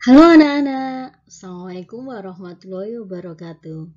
Halo anak-anak, Assalamualaikum warahmatullahi wabarakatuh.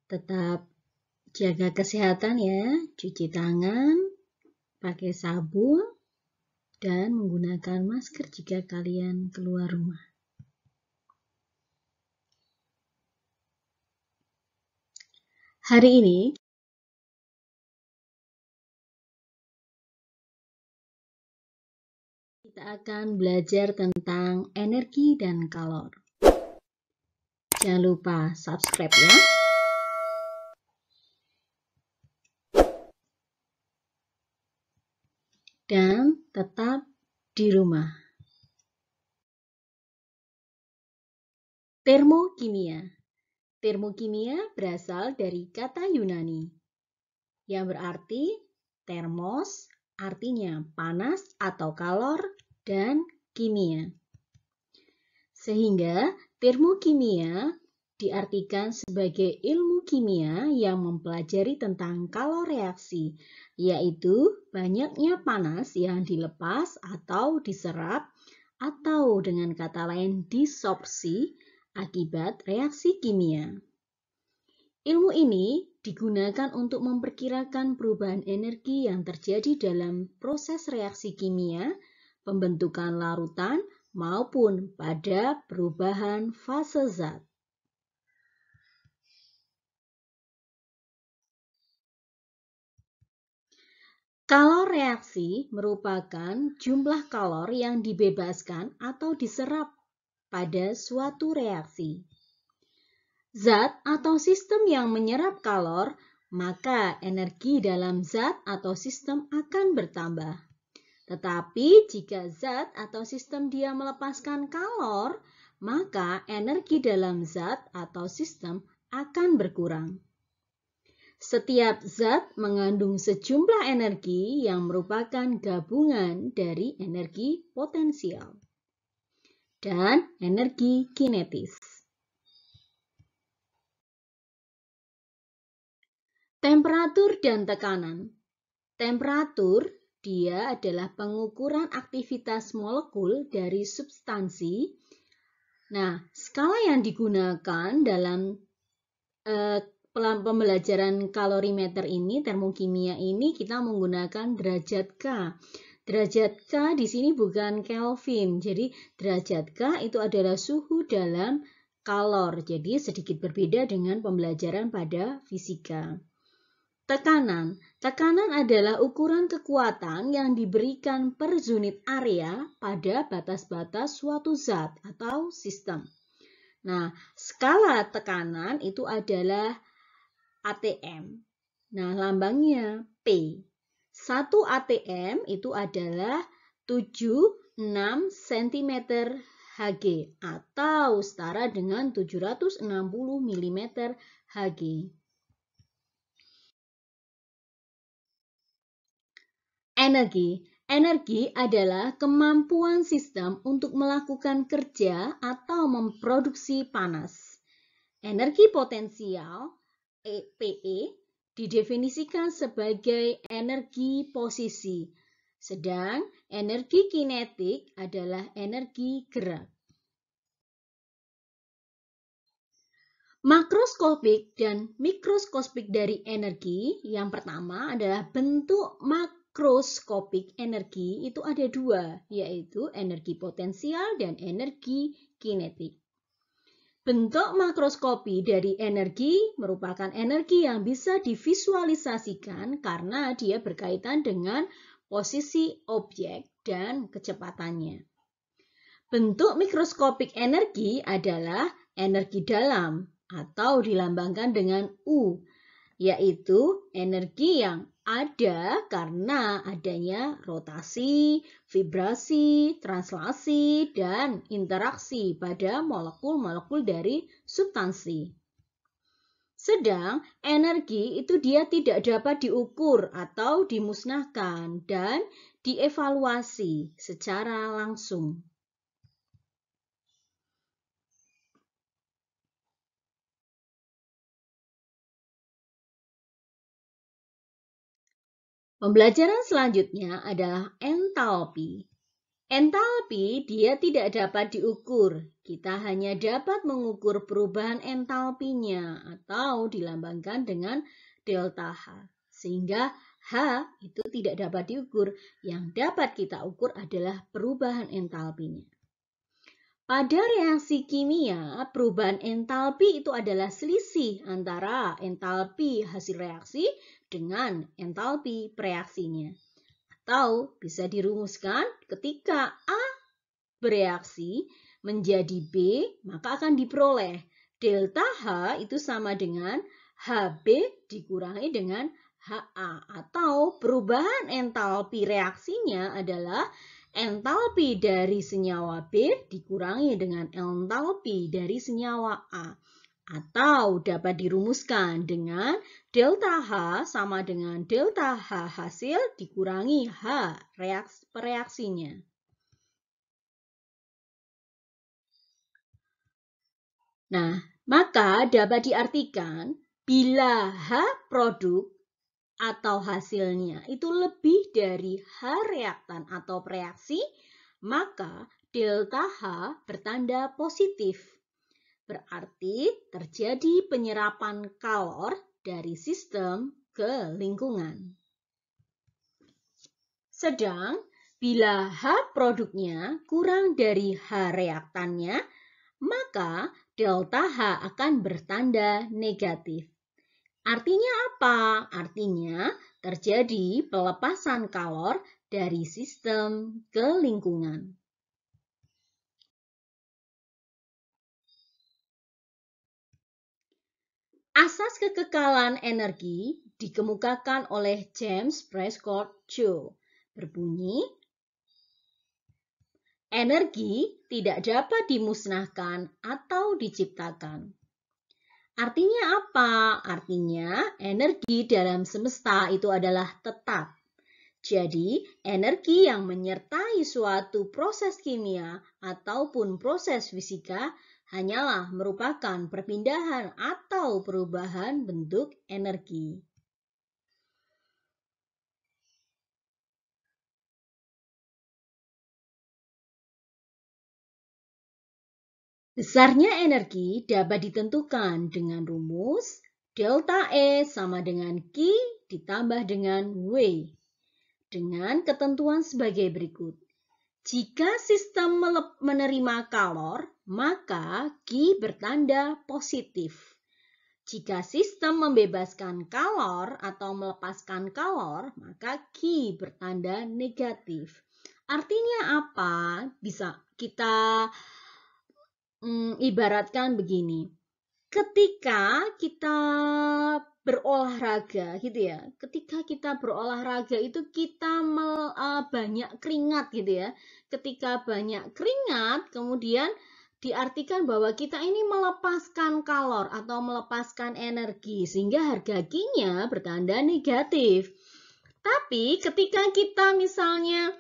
Tetap jaga kesehatan ya, cuci tangan, pakai sabun, dan menggunakan masker jika kalian keluar rumah. Hari ini kita akan belajar tentang energi dan kalor. Jangan lupa subscribe ya. Dan tetap di rumah. Termokimia. Termokimia berasal dari kata Yunani yang berarti termos, artinya panas atau kalor, dan kimia. Sehingga termokimia diartikan sebagai ilmu kimia yang mempelajari tentang kalor reaksi, yaitu banyaknya panas yang dilepas atau diserap, atau dengan kata lain disorpsi akibat reaksi kimia. Ilmu ini digunakan untuk memperkirakan perubahan energi yang terjadi dalam proses reaksi kimia, pembentukan larutan, maupun pada perubahan fase zat. Kalor reaksi merupakan jumlah kalor yang dibebaskan atau diserap pada suatu reaksi. Zat atau sistem yang menyerap kalor, maka energi dalam zat atau sistem akan bertambah. Tetapi jika zat atau sistem dia melepaskan kalor, maka energi dalam zat atau sistem akan berkurang. Setiap zat mengandung sejumlah energi yang merupakan gabungan dari energi potensial dan energi kinetis. Temperatur dan tekanan. Temperatur dia adalah pengukuran aktivitas molekul dari substansi. Nah, skala yang digunakan dalam pembelajaran kalorimeter ini, termokimia ini, kita menggunakan derajat K. Derajat K di sini bukan Kelvin. Jadi derajat K itu adalah suhu dalam kalor. Jadi sedikit berbeda dengan pembelajaran pada fisika. Tekanan. Tekanan adalah ukuran kekuatan yang diberikan per unit area pada batas-batas suatu zat atau sistem. Nah, skala tekanan itu adalah ATM. Nah, lambangnya P. 1 ATM itu adalah 76 cm Hg atau setara dengan 760 mm Hg. Energi. Energi adalah kemampuan sistem untuk melakukan kerja atau memproduksi panas. Energi potensial PE didefinisikan sebagai energi posisi, sedang energi kinetik adalah energi gerak. Makroskopik dan mikroskopik dari energi, yang pertama adalah bentuk makroskopik energi itu ada dua, yaitu energi potensial dan energi kinetik. Bentuk makroskopi dari energi merupakan energi yang bisa divisualisasikan karena dia berkaitan dengan posisi objek dan kecepatannya. Bentuk mikroskopik energi adalah energi dalam atau dilambangkan dengan U, yaitu energi yang ada karena adanya rotasi, vibrasi, translasi, dan interaksi pada molekul-molekul dari substansi. Sedang energi itu dia tidak dapat diukur atau dimusnahkan dan dievaluasi secara langsung. Pembelajaran selanjutnya adalah entalpi. Entalpi dia tidak dapat diukur. Kita hanya dapat mengukur perubahan entalpinya atau dilambangkan dengan delta H. Sehingga H itu tidak dapat diukur. Yang dapat kita ukur adalah perubahan entalpinya. Pada reaksi kimia, perubahan entalpi itu adalah selisih antara entalpi hasil reaksi dengan entalpi preaksinya. Atau bisa dirumuskan ketika A bereaksi menjadi B, maka akan diperoleh delta H itu sama dengan HB dikurangi dengan HA. Atau perubahan entalpi reaksinya adalah entalpi dari senyawa B dikurangi dengan entalpi dari senyawa A. Atau dapat dirumuskan dengan delta H sama dengan delta H hasil dikurangi H reaksinya. Nah, maka dapat diartikan bila H produk atau hasilnya itu lebih dari H reaktan atau preaksi, maka delta H bertanda positif. Berarti terjadi penyerapan kalor dari sistem ke lingkungan. Sedang bila H produknya kurang dari H reaktannya, maka delta H akan bertanda negatif. Artinya apa? Artinya terjadi pelepasan kalor dari sistem ke lingkungan. Asas kekekalan energi dikemukakan oleh James Prescott Joule. Berbunyi, energi tidak dapat dimusnahkan atau diciptakan. Artinya apa? Artinya energi dalam semesta itu adalah tetap. Jadi, energi yang menyertai suatu proses kimia ataupun proses fisika hanyalah merupakan perpindahan atau perubahan bentuk energi. Besarnya energi dapat ditentukan dengan rumus delta E sama dengan Q ditambah dengan W. Dengan ketentuan sebagai berikut. Jika sistem menerima kalor, maka Q bertanda positif. Jika sistem membebaskan kalor atau melepaskan kalor, maka Q bertanda negatif. Artinya apa? Bisa kita ibaratkan begini. Ketika kita berolahraga gitu ya. Ketika kita berolahraga itu kita banyak keringat gitu ya. Ketika banyak keringat kemudian diartikan bahwa kita ini melepaskan kalor atau melepaskan energi sehingga harga Q-nya bertanda negatif. Tapi ketika kita misalnya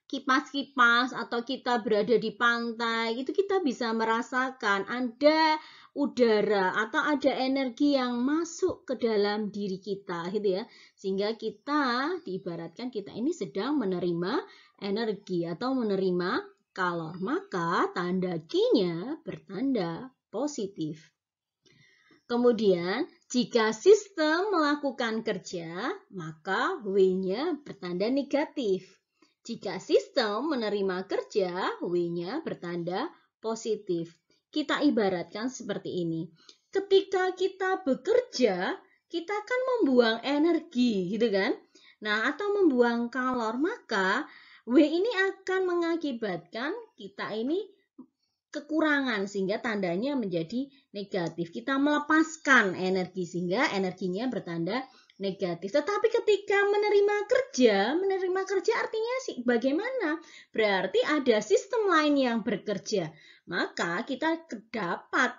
kipas-kipas atau kita berada di pantai, itu kita bisa merasakan ada udara atau ada energi yang masuk ke dalam diri kita gitu ya. Sehingga kita diibaratkan kita ini sedang menerima energi atau menerima kalor. Maka tanda Q-nya bertanda positif. Kemudian, jika sistem melakukan kerja, maka W-nya bertanda negatif. Jika sistem menerima kerja, W-nya bertanda positif. Kita ibaratkan seperti ini. Ketika kita bekerja, kita akan membuang energi, gitu kan? Nah, atau membuang kalor, maka W ini akan mengakibatkan kita ini kekurangan sehingga tandanya menjadi negatif. Kita melepaskan energi sehingga energinya bertanda negatif. Tetapi ketika menerima kerja artinya sih bagaimana? Berarti ada sistem lain yang bekerja. Maka kita dapat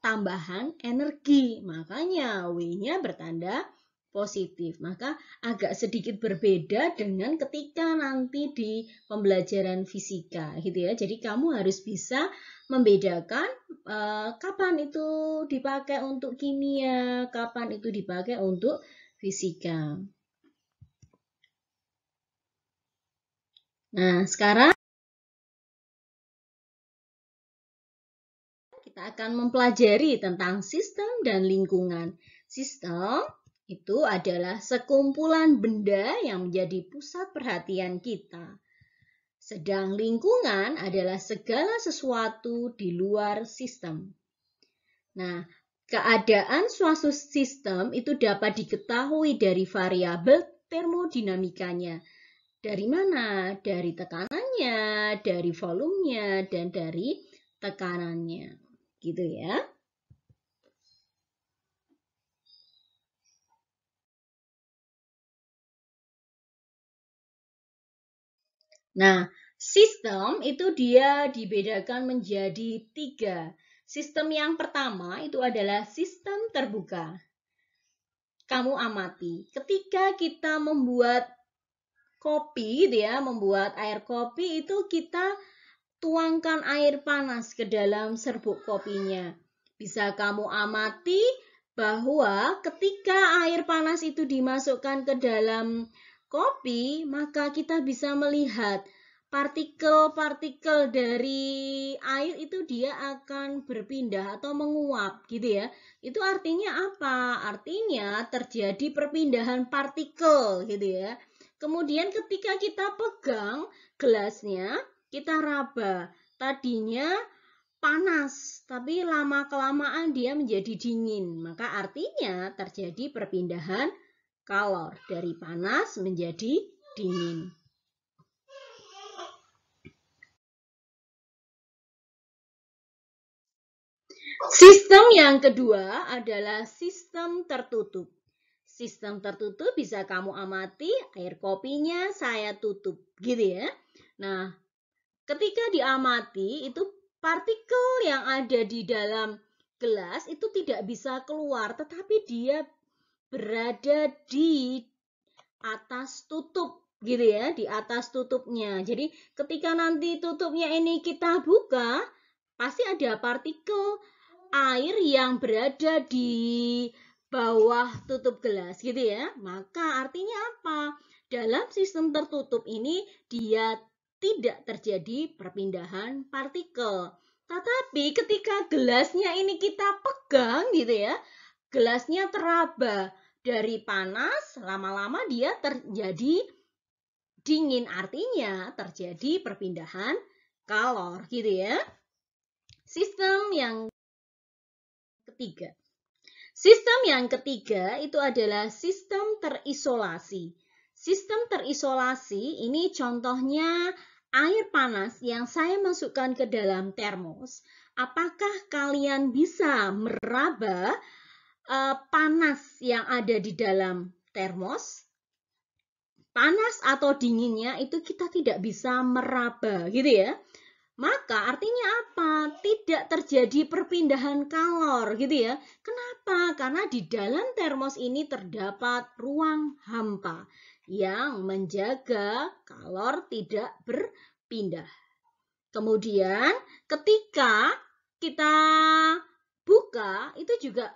tambahan energi. Makanya W-nya bertanda positif. Maka agak sedikit berbeda dengan ketika nanti di pembelajaran fisika gitu ya. Jadi kamu harus bisa membedakan kapan itu dipakai untuk kimia, kapan itu dipakai untuk fisika. Nah, sekarang kita akan mempelajari tentang sistem dan lingkungan. Sistem itu adalah sekumpulan benda yang menjadi pusat perhatian kita. Sedang lingkungan adalah segala sesuatu di luar sistem. Nah, keadaan suatu sistem itu dapat diketahui dari variabel termodinamikanya. Dari mana? Dari tekanannya, dari volumenya, dan dari tekanannya. Gitu ya. Nah, sistem itu dia dibedakan menjadi 3. Sistem yang pertama itu adalah sistem terbuka. Kamu amati, ketika kita membuat kopi gitu ya, membuat air kopi itu kita tuangkan air panas ke dalam serbuk kopinya. Bisa kamu amati bahwa ketika air panas itu dimasukkan ke dalam kopi, maka kita bisa melihat partikel-partikel dari air itu dia akan berpindah atau menguap gitu ya. Itu artinya apa? Artinya terjadi perpindahan partikel gitu ya. Kemudian ketika kita pegang gelasnya, kita raba. Tadinya panas, tapi lama-kelamaan dia menjadi dingin. Maka artinya terjadi perpindahan kalor dari panas menjadi dingin. Sistem yang kedua adalah sistem tertutup. Sistem tertutup bisa kamu amati, air kopinya saya tutup, gitu ya. Nah, ketika diamati itu partikel yang ada di dalam gelas itu tidak bisa keluar, tetapi dia berada di atas tutup gitu ya, di atas tutupnya. Jadi ketika nanti tutupnya ini kita buka, pasti ada partikel air yang berada di bawah tutup gelas gitu ya. Maka artinya apa? Dalam sistem tertutup ini dia tidak terjadi perpindahan partikel. Tetapi ketika gelasnya ini kita pegang gitu ya, gelasnya teraba dari panas, lama-lama dia terjadi dingin, artinya terjadi perpindahan kalor gitu ya. Sistem yang ketiga. Sistem yang ketiga itu adalah sistem terisolasi. Sistem terisolasi ini contohnya air panas yang saya masukkan ke dalam termos. Apakah kalian bisa meraba panas yang ada di dalam termos? Panas atau dinginnya itu kita tidak bisa meraba gitu ya. Maka artinya apa? Tidak terjadi perpindahan kalor gitu ya. Kenapa? Karena di dalam termos ini terdapat ruang hampa yang menjaga kalor tidak berpindah. Kemudian ketika kita buka itu juga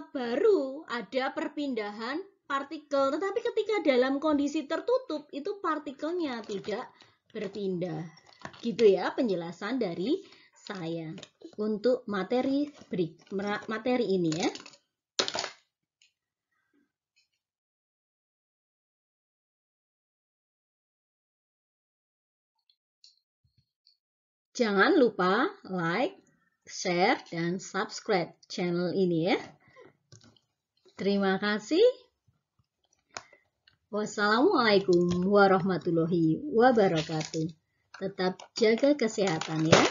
baru ada perpindahan partikel. Tetapi ketika dalam kondisi tertutup itu partikelnya tidak berpindah. Gitu ya penjelasan dari saya untuk materi ini ya. Jangan lupa like, share, dan subscribe channel ini ya. Terima kasih. Wassalamualaikum warahmatullahi wabarakatuh. Tetap jaga kesehatan ya.